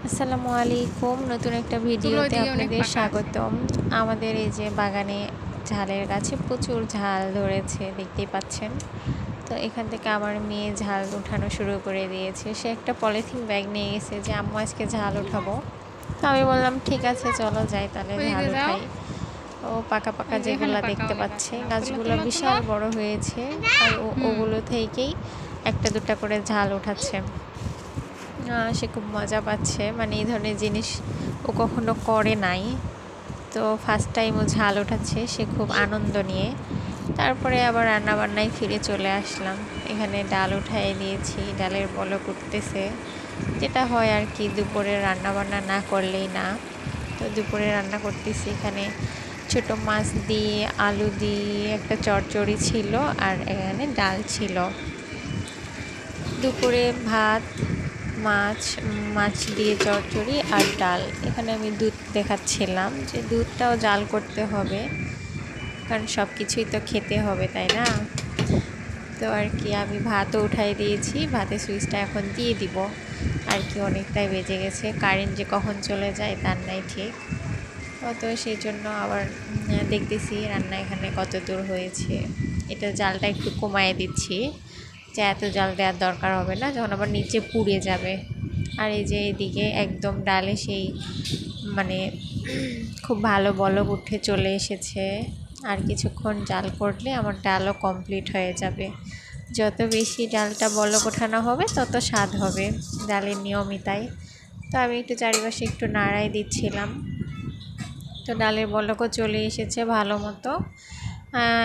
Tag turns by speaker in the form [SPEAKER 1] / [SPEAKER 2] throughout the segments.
[SPEAKER 1] আসসালামু আলাইকুম, নতুন একটা ভিডিওতে আপনাদের স্বাগতম। আমাদের এই যে বাগানে ঝালের গাছে প্রচুর ঝাল ধরেছে, দেখতেই পাচ্ছেন। তো এখান থেকে আমার মেয়ে ঝাল উঠানো শুরু করে দিয়েছে। সে একটা পলিথিন ব্যাগ নিয়ে গেছে যে আম্মু আজকে ঝাল উঠাবো। তো আমি বললাম ঠিক আছে চলো যাই তাহলে ঝাল উঠাই। ও পাকা পাকা যেগুলো দেখতে পাচ্ছে, গাছগুলো বিশাল বড় হয়েছে, আর ওগুলো থেকেই একটা দুটা করে ঝাল উঠাচ্ছে। সে খুব মজা পাচ্ছে, মানে এই ধরনের জিনিস ও কখনো করে নাই, তো ফার্স্ট টাইম ও ঝাল উঠাচ্ছে, সে খুব আনন্দ নিয়ে। তারপরে আবার রান্নাবান্নায় ফিরে চলে আসলাম। এখানে ডাল উঠাই দিয়েছি, ডালের বলক উঠতেছে, যেটা হয় আর কি দুপুরে রান্নাবান্না না করলেই না। তো দুপুরে রান্না করতেছি, এখানে ছোট মাছ দিয়ে আলু দিয়ে একটা চচ্চড়ি ছিল, আর এখানে ডাল ছিল। দুপুরে ভাত, মাছ দিয়ে চচ্চড়ি আর ডাল। এখানে আমি দুধ দেখাচ্ছিলাম যে দুধটাও জাল করতে হবে, কারণ সব কিছুই তো খেতে হবে, তাই না? তো আর কি আমি ভাতও উঠাই দিয়েছি, ভাতের সুইচটা এখন দিয়ে দিব আর কি, অনেকটাই বেজে গেছে। কারেন্ট যে কখন চলে যায় তার নাই ঠিক। তো সেই জন্য আবার দেখতেছি রান্না এখানে কত দূর হয়েছে। এটা জালটা একটু কমায় দিচ্ছি, যে এত জাল দেওয়ার দরকার হবে না, যখন আবার নিচে পুড়ে যাবে। আর এই যে এদিকে একদম ডালে সেই মানে খুব ভালো বলক উঠে চলে এসেছে। আর কিছুক্ষণ জাল করলে আমার ডালও কমপ্লিট হয়ে যাবে। যত বেশি ডালটা বলক ওঠানো হবে তত স্বাদ হবে, ডালের নিয়মই তাই। তো আমি একটু চারিপাশে একটু নাড়াই দিচ্ছিলাম। তো ডালের বলকও চলে এসেছে ভালো মতো।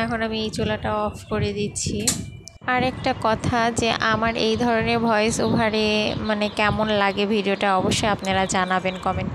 [SPEAKER 1] এখন আমি এই চুলাটা অফ করে দিচ্ছি। আর একটা কথা, যে আমার এই ধরনের ভয়েস ওভারে মানে কেমন লাগে ভিডিওটা, অবশ্যই আপনারা জানাবেন কমেন্ট।